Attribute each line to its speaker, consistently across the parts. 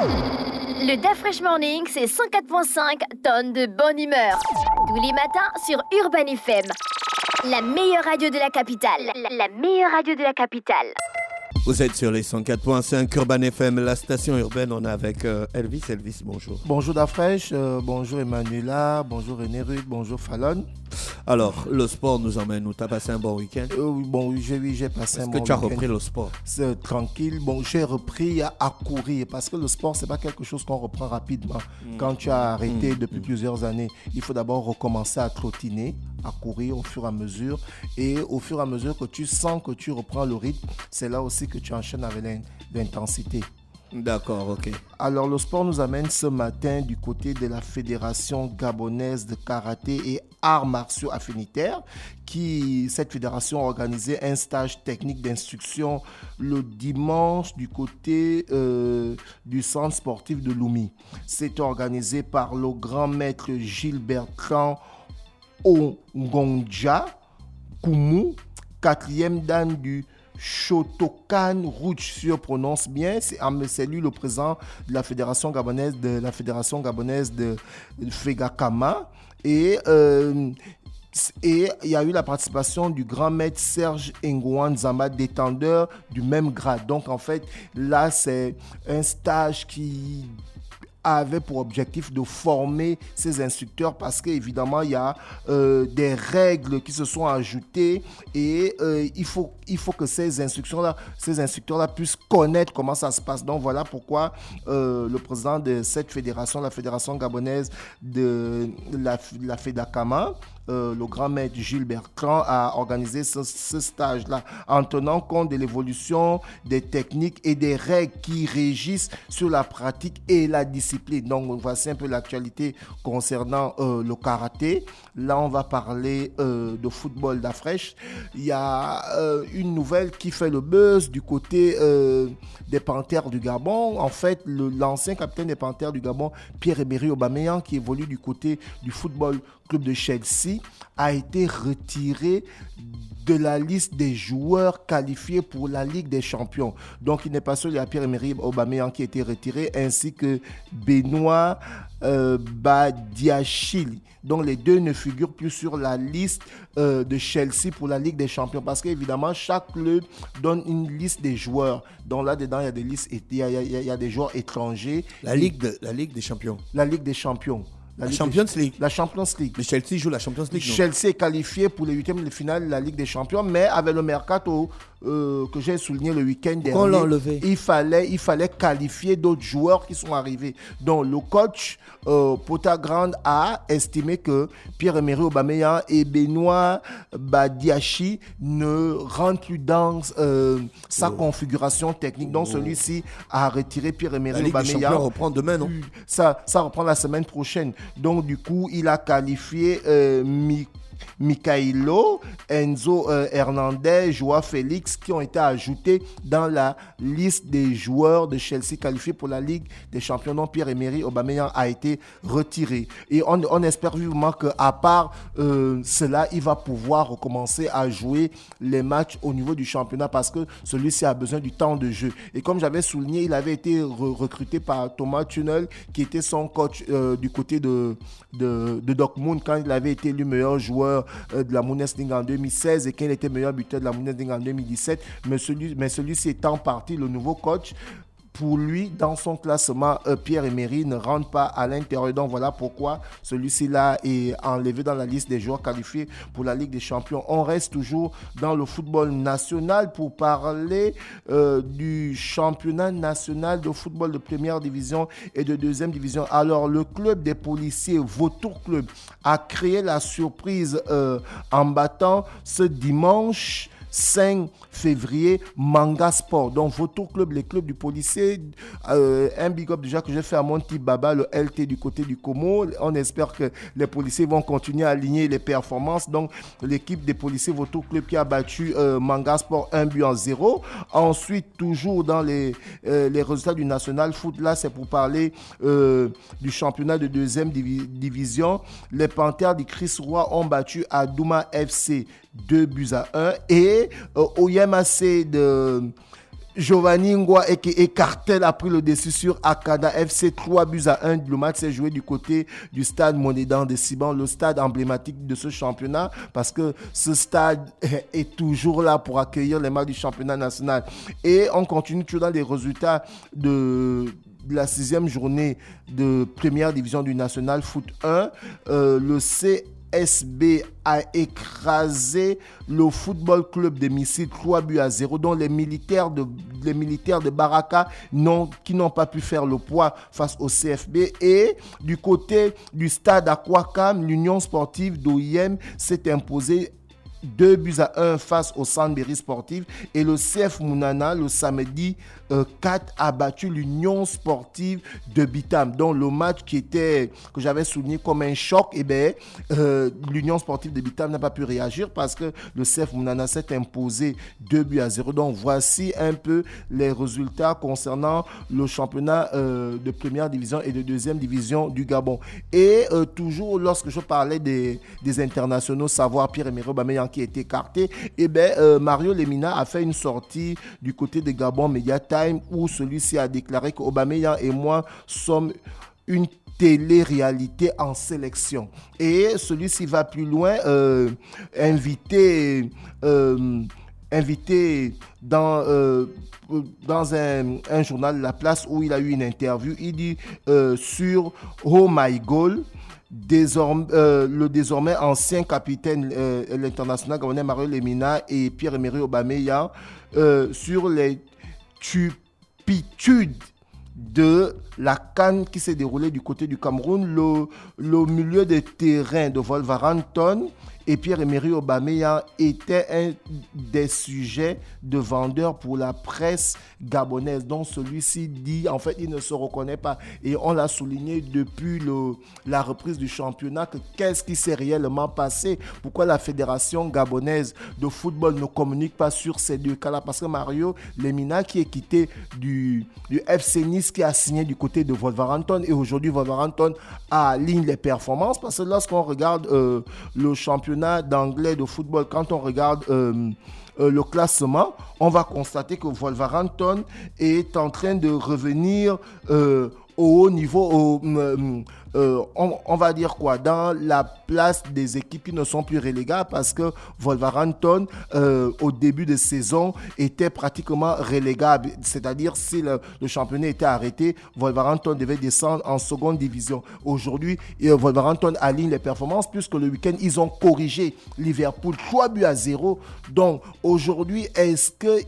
Speaker 1: Le DAF Fresh Morning, c'est 104.5 tonnes de bonne humeur. Tous les matins sur Urban FM. La meilleure radio de la capitale. La meilleure radio de la capitale.
Speaker 2: Vous êtes sur les 104.5 Urban FM, la station urbaine. On est avec Elvis. Elvis, bonjour.
Speaker 3: Bonjour Dafresh, bonjour Emmanuela, bonjour René Rude, bonjour Fallon.
Speaker 2: Alors, le sport nous emmène où? Tu as passé un bon week-end?
Speaker 3: Oui, j'ai passé un bon week-end.
Speaker 2: Est-ce que tu as repris le sport?
Speaker 3: C'est tranquille. Bon, j'ai repris à courir parce que le sport, c'est pas quelque chose qu'on reprend rapidement. Quand tu as arrêté depuis plusieurs années, il faut d'abord recommencer à trottiner, à courir au fur et à mesure. Et au fur et à mesure que tu sens que tu reprends le rythme, c'est là aussi que tu enchaînes avec l'intensité.
Speaker 2: D'accord, ok.
Speaker 3: Alors, le sport nous amène ce matin du côté de la Fédération gabonaise de karaté et arts martiaux affinitaires. Cette fédération a organisé un stage technique d'instruction le dimanche du côté du centre sportif de Lumi. C'est organisé par le grand maître Gilles Bertrand Ongonja Koumou, 4e dan du Shotokan Rouge, si je prononce bien, c'est lui le président de la fédération gabonaise de Fegakama. Et il y a eu la participation du grand maître Serge Ngouan Zamba, détendeur du même grade. Donc en fait, là c'est un stage qui avait pour objectif de former ces instructeurs parce qu'évidemment il y a des règles qui se sont ajoutées et il faut que ces instructeurs-là puissent connaître comment ça se passe. Donc voilà pourquoi le président de cette fédération, la fédération gabonaise de la FEDAKAMA, le grand maître Gilles Bertrand a organisé ce stage-là en tenant compte de l'évolution des techniques et des règles qui régissent sur la pratique et la discipline. Donc voici un peu l'actualité concernant le karaté. Là, on va parler de football d'Afresh. Il y a une nouvelle qui fait le buzz du côté des Panthères du Gabon. En fait, l'ancien capitaine des Panthères du Gabon, Pierre-Emerick Aubameyang, qui évolue du côté du football club de Chelsea, a été retiré de la liste des joueurs qualifiés pour la Ligue des Champions. Donc, il n'est pas seul, il y a Pierre-Emerick Aubameyang qui a été retiré, ainsi que Benoît Badiachile. Donc, les deux ne figurent plus sur la liste de Chelsea pour la Ligue des Champions parce qu'évidemment, chaque club donne une liste des joueurs. Donc, là-dedans, il y a des listes, il y a des joueurs étrangers.
Speaker 2: La Ligue des Champions.
Speaker 3: La Ligue des Champions.
Speaker 2: La Champions League.
Speaker 3: La Champions League.
Speaker 2: Mais Chelsea joue la Champions League, non?
Speaker 3: Chelsea est qualifié pour les huitièmes de finale de la Ligue des Champions, mais avec le mercato que j'ai souligné le week-end dernier,
Speaker 2: on l'a enlevé.
Speaker 3: Il fallait qualifier d'autres joueurs qui sont arrivés. Donc le coach Potagrand a estimé que Pierre-Emerick Aubameyang et Benoît Badiachi ne rentrent plus dans sa configuration technique. Donc celui-ci a retiré Pierre-Emerick Aubameyang.
Speaker 2: La Ligue des Champions reprend demain, non?
Speaker 3: Ça reprend la semaine prochaine. Donc du coup, il a qualifié Mikhailo, Enzo Hernandez, Joao Félix qui ont été ajoutés dans la liste des joueurs de Chelsea qualifiés pour la Ligue des Champions. Donc Pierre-Emerick Aubameyang a été retiré. Et on espère vivement qu'à part cela, il va pouvoir recommencer à jouer les matchs au niveau du championnat parce que celui-ci a besoin du temps de jeu. Et comme j'avais souligné, il avait été recruté par Thomas Tuchel qui était son coach du côté de Dortmund quand il avait été élu meilleur joueur de la Bundesliga en 2016 et qu'il était meilleur buteur de la Bundesliga en 2017. Mais celui-ci étant parti, le nouveau coach, pour lui, dans son classement, Pierre-Emerick ne rentre pas à l'intérieur. Donc voilà pourquoi celui-ci-là est enlevé dans la liste des joueurs qualifiés pour la Ligue des Champions. On reste toujours dans le football national pour parler du championnat national de football de première division et de deuxième division. Alors le club des policiers, Vautour Club, a créé la surprise en battant ce dimanche 5 février, Manga Sport. Donc, votre club, les clubs du policier, un big up déjà que j'ai fait à Monty Baba, le LT du côté du Como. On espère que les policiers vont continuer à aligner les performances. Donc, l'équipe des policiers, votre club qui a battu Manga Sport 1-0. Ensuite, toujours dans les résultats du National Foot, là, c'est pour parler du championnat de deuxième division. Les Panthères du Chris Roy ont battu Adouma FC 2-1 et OYMAC de Giovanni Ngwa et Cartel a pris le dessus sur Akada FC 3-1. Le match s'est joué du côté du stade Monédan de Siban, le stade emblématique de ce championnat, parce que ce stade est toujours là pour accueillir les matchs du championnat national. Et on continue toujours dans les résultats de la 6e journée de première division du National Foot 1. Le CSB a écrasé le Football Club de Missy 3-0, dont les militaires de Baraka qui n'ont pas pu faire le poids face au CFB. Et du côté du stade Aquacam, l'Union sportive d'OIM s'est imposée 2-1 face au Sandberry Sportif, et le CF Mounana le samedi 4 a battu l'Union sportive de Bitam. Donc le match que j'avais souligné comme un choc, l'Union sportive de Bitam n'a pas pu réagir parce que le CF Mounana s'est imposé 2-0. Donc voici un peu les résultats concernant le championnat de première division et de deuxième division du Gabon. Et toujours lorsque je parlais des internationaux, savoir Pierre-Emerick Aubameyang qui a été écarté, Mario Lemina a fait une sortie du côté de Gabon Media Time où celui-ci a déclaré qu'Aubameyang et moi sommes une télé-réalité en sélection. Et celui-ci va plus loin, invité dans un journal La Place où il a eu une interview. Il dit sur Oh My Goal, le désormais ancien capitaine l'international gabonais Mario Lemina et Pierre-Emerick Aubameyang sur les turpitudes de la CAN qui s'est déroulée du côté du Cameroun. Le milieu de terrain de Wolverhampton et Pierre-Emerick Aubameyang était un des sujets de vendeur pour la presse gabonaise. Donc celui-ci dit, en fait, il ne se reconnaît pas. Et on l'a souligné depuis la reprise du championnat, que qu'est-ce qui s'est réellement passé? Pourquoi la Fédération gabonaise de football ne communique pas sur ces deux cas-là? Parce que Mario Lemina, qui est quitté du FC Nice, qui a signé du côté de Wolverhampton, et aujourd'hui Wolverhampton aligne les performances, parce que lorsqu'on regarde le championnat d'anglais de football, quand on regarde le classement, on va constater que Wolverhampton est en train de revenir au haut niveau, on va dire quoi, dans la place des équipes qui ne sont plus relégables, parce que Wolverhampton, au début de saison, était pratiquement relégable. C'est-à-dire, si le championnat était arrêté, Wolverhampton devait descendre en seconde division. Aujourd'hui, Wolverhampton aligne les performances, puisque le week-end, ils ont corrigé Liverpool 3-0. Donc, aujourd'hui, est-ce que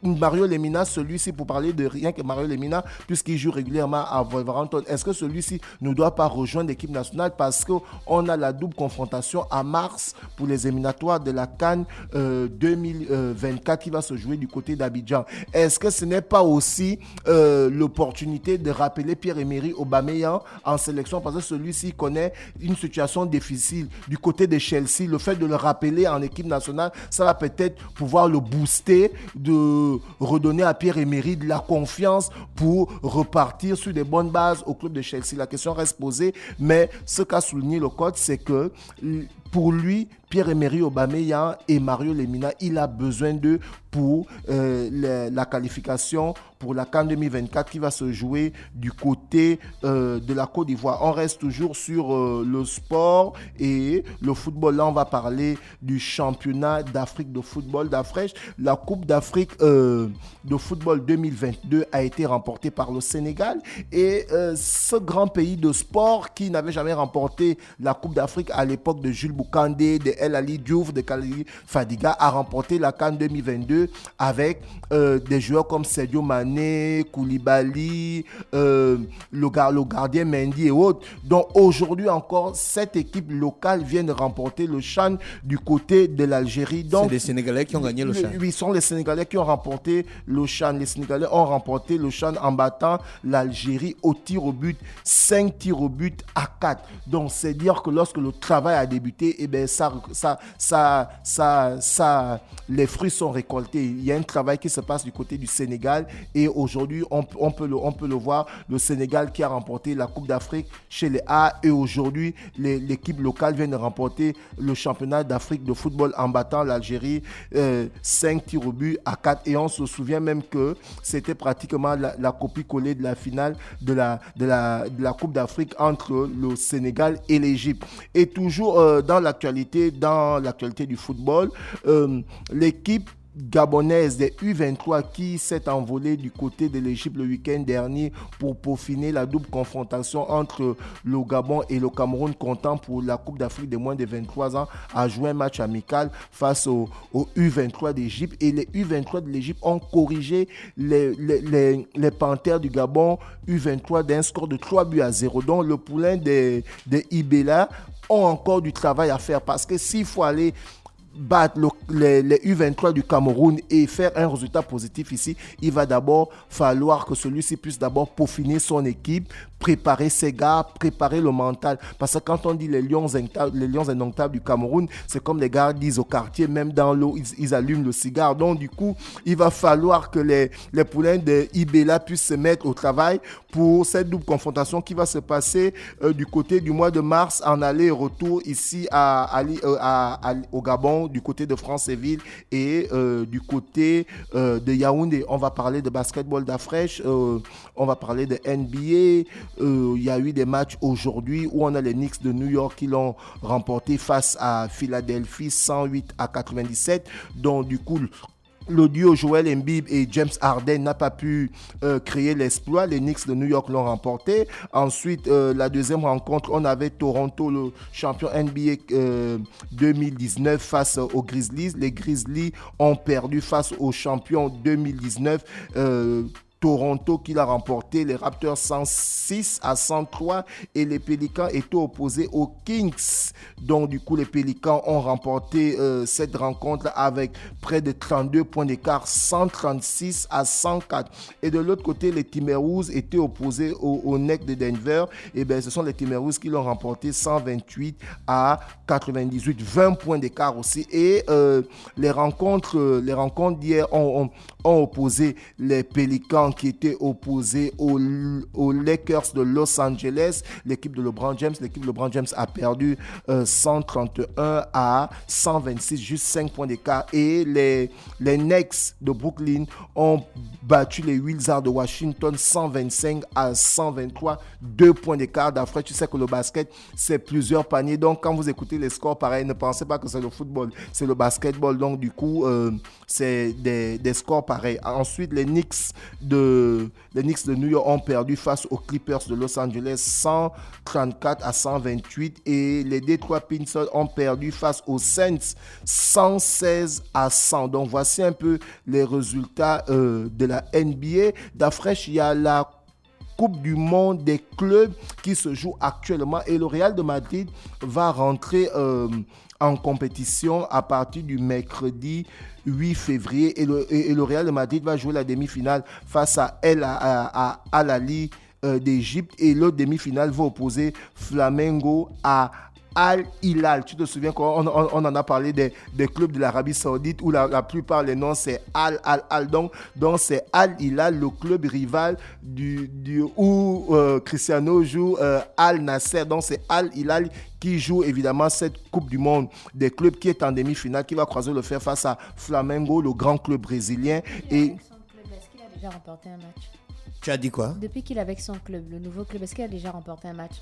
Speaker 3: Mario Lemina, celui-ci, pour parler de rien que Mario Lemina, puisqu'il joue régulièrement à Wolverhampton, est-ce que celui-ci ne doit pas rejoindre l'équipe nationale, parce qu'on a la double confrontation à mars pour les éliminatoires de la CAN 2024 qui va se jouer du côté d'Abidjan? Est-ce que ce n'est pas aussi l'opportunité de rappeler Pierre-Emerick Aubameyang en sélection, parce que celui-ci connaît une situation difficile du côté de Chelsea? Le fait de le rappeler en équipe nationale, ça va peut-être pouvoir le booster, de redonner à Pierre-Emerick de la confiance pour repartir sur des bonnes bases au club de Chelsea. La question reste posée, mais ce qu'a souligné le coach, c'est que pour lui, Pierre-Emerick Aubameyang et Mario Lemina, il a besoin d'eux pour la qualification pour la CAN 2024 qui va se jouer du côté de la Côte d'Ivoire. On reste toujours sur le sport et le football. Là, on va parler du championnat d'Afrique de football d'Afrique. La Coupe d'Afrique de football 2022 a été remportée par le Sénégal. Et ce grand pays de sport qui n'avait jamais remporté la Coupe d'Afrique à l'époque de Jules Boukandé, de El Ali Diouf, de Khalil Fadiga, a remporté la CAN 2022 avec des joueurs comme Sadio Mané, Koulibaly, le gardien Mendy et autres. Donc aujourd'hui encore, cette équipe locale vient de remporter le CHAN du côté de l'Algérie. Donc,
Speaker 2: c'est les Sénégalais qui ont gagné le CHAN.
Speaker 3: Oui, ce sont les Sénégalais qui ont remporté le CHAN. Les Sénégalais ont remporté le CHAN en battant l'Algérie au tir au but, 5 tirs au but à 4. Donc c'est dire que lorsque le travail a débuté, et ben les fruits sont récoltés. Il y a un travail qui se passe du côté du Sénégal et aujourd'hui on peut le voir, le Sénégal qui a remporté la Coupe d'Afrique chez les A et aujourd'hui l'équipe locale vient de remporter le championnat d'Afrique de football en battant l'Algérie 5 tirs au but à 4 et on se souvient même que c'était pratiquement la copie-collée de la finale de la Coupe d'Afrique entre le Sénégal et l'Égypte. Et toujours dans l'actualité du football, l'équipe gabonaise des U23 qui s'est envolée du côté de l'Égypte le week-end dernier pour peaufiner la double confrontation entre le Gabon et le Cameroun comptant pour la Coupe d'Afrique des moins de 23 ans a joué un match amical face aux U23 d'Égypte et les U23 de l'Égypte ont corrigé les Panthères du Gabon U23 d'un score de 3-0. Donc le poulain des Ibela ont encore du travail à faire parce que s'il faut aller battre les U23 du Cameroun et faire un résultat positif ici, il va d'abord falloir que celui-ci puisse d'abord peaufiner son équipe, préparer ses gars, préparer le mental. Parce que quand on dit les lions indomptables du Cameroun, c'est comme les gars disent au quartier, même dans l'eau, ils allument le cigare. Donc du coup, il va falloir que les poulains de Ibela puissent se mettre au travail pour cette double confrontation qui va se passer du côté du mois de mars en aller-retour ici au Gabon, du côté de Franceville et du côté de Yaoundé. On va parler de basketball d'Afresh, on va parler de NBA. Il y a eu des matchs aujourd'hui où on a les Knicks de New York qui l'ont remporté face à Philadelphie 108-97. Donc du coup, le duo Joel Embiid et James Harden n'a pas pu créer l'exploit. Les Knicks de New York l'ont remporté. Ensuite, la deuxième rencontre, on avait Toronto, le champion NBA 2019 face aux Grizzlies. Les Grizzlies ont perdu face aux champions 2019. Toronto qui l'a remporté, les Raptors 106-103 et les Pélicans étaient opposés aux Kings. Donc du coup les Pélicans ont remporté cette rencontre avec près de 32 points d'écart, 136-104. Et de l'autre côté les Timberwolves étaient opposés aux Nets de Denver. Et bien ce sont les Timberwolves qui l'ont remporté 128-98, 20 points d'écart aussi. Et les rencontres d'hier ont opposé les Pélicans qui étaient opposés aux Lakers de Los Angeles. L'équipe de LeBron James a perdu 131-126, juste 5 points d'écart. Et les Knicks de Brooklyn ont battu les Wizards de Washington 125-123, 2 points d'écart. D'après, tu sais que le basket, c'est plusieurs paniers. Donc, quand vous écoutez les scores pareils, ne pensez pas que c'est le football, c'est le basketball. Donc, du coup, c'est des scores pareils. Ensuite, les Knicks de New York ont perdu face aux Clippers de Los Angeles 134-128 et les Detroit Pistons ont perdu face aux Saints 116-100. Donc voici un peu les résultats de la NBA. D'Afresh, il y a la Coupe du monde des clubs qui se joue actuellement et le Real de Madrid va rentrer en compétition à partir du mercredi 8 février et le Real de Madrid va jouer la demi-finale face à Al Ahly d'Égypte et l'autre demi-finale va opposer Flamengo à Al Hilal. Tu te souviens qu'on en a parlé des clubs de l'Arabie Saoudite où la plupart les noms c'est Al. Donc c'est Al Hilal, le club rival où Cristiano joue Al Nasser. Donc c'est Al Hilal qui joue évidemment cette Coupe du monde des clubs qui est en demi-finale, qui va croiser le fer face à Flamengo, le grand club brésilien.
Speaker 4: Et son club, est-ce qu'il a déjà remporté un match?
Speaker 2: Tu as dit quoi?
Speaker 4: Depuis qu'il est avec son club, le nouveau club, est-ce qu'il a déjà remporté un match?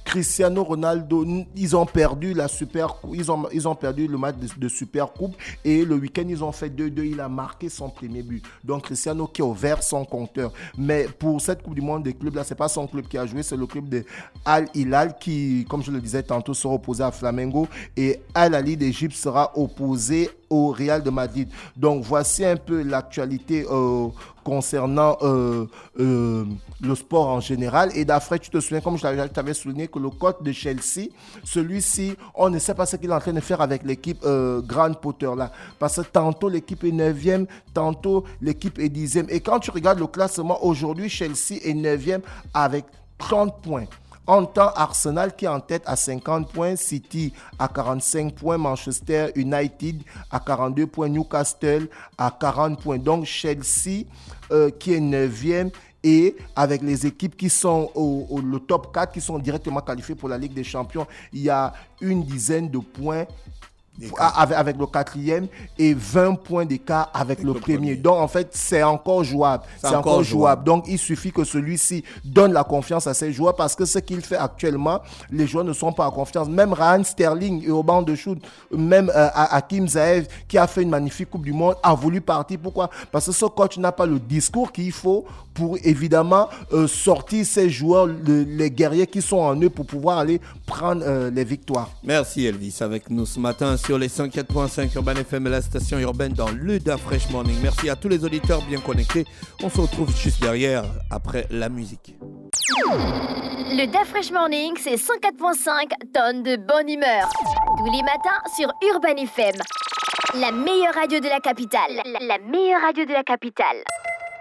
Speaker 3: Cristiano Ronaldo, ils ont perdu la Super Coupe, ils ont perdu le match de Super Coupe et le week-end ils ont fait 2-2, il a marqué son premier but. Donc Cristiano qui a ouvert son compteur. Mais pour cette Coupe du monde des clubs là, c'est pas son club qui a joué, c'est le club de Al Hilal qui, comme je le disais tantôt, sera opposé à Flamengo et Al Ahly d'Égypte sera opposé au Real de Madrid. Donc voici un peu l'actualité concernant le sport en général. Et d'après, tu te souviens, comme je t'avais souligné, que le coach de Chelsea, celui-ci, on ne sait pas ce qu'il est en train de faire avec l'équipe Graham Potter là. Parce que tantôt l'équipe est 9e, tantôt l'équipe est 10e. Et quand tu regardes le classement, aujourd'hui, Chelsea est 9e avec 30 points. En temps, Arsenal qui est en tête à 50 points, City à 45 points, Manchester United à 42 points, Newcastle à 40 points. Donc Chelsea qui est 9e et avec les équipes qui sont le top 4 qui sont directement qualifiées pour la Ligue des Champions, il y a une dizaine de points avec le 4e et 20 points d'écart avec le premier. Donc, en fait, c'est encore jouable. C'est encore jouable. Donc, il suffit que celui-ci donne la confiance à ses joueurs parce que ce qu'il fait actuellement, les joueurs ne sont pas en confiance. Même Raheem Sterling et au banc de shoot, même Hakim Ziyech, qui a fait une magnifique Coupe du Monde, a voulu partir. Pourquoi? Parce que ce coach n'a pas le discours qu'il faut pour, évidemment, sortir ces joueurs, les guerriers qui sont en eux pour pouvoir aller prendre les victoires.
Speaker 2: Merci Elvis avec nous ce matin sur les 104.5 Urban FM, la station urbaine dans le Da Fresh Morning. Merci à tous les auditeurs bien connectés. On se retrouve juste derrière après la musique.
Speaker 1: Le Da Fresh Morning, c'est 104.5 tonnes de bonne humeur. Tous les matins sur Urban FM. La meilleure radio de la capitale. La meilleure radio de la capitale.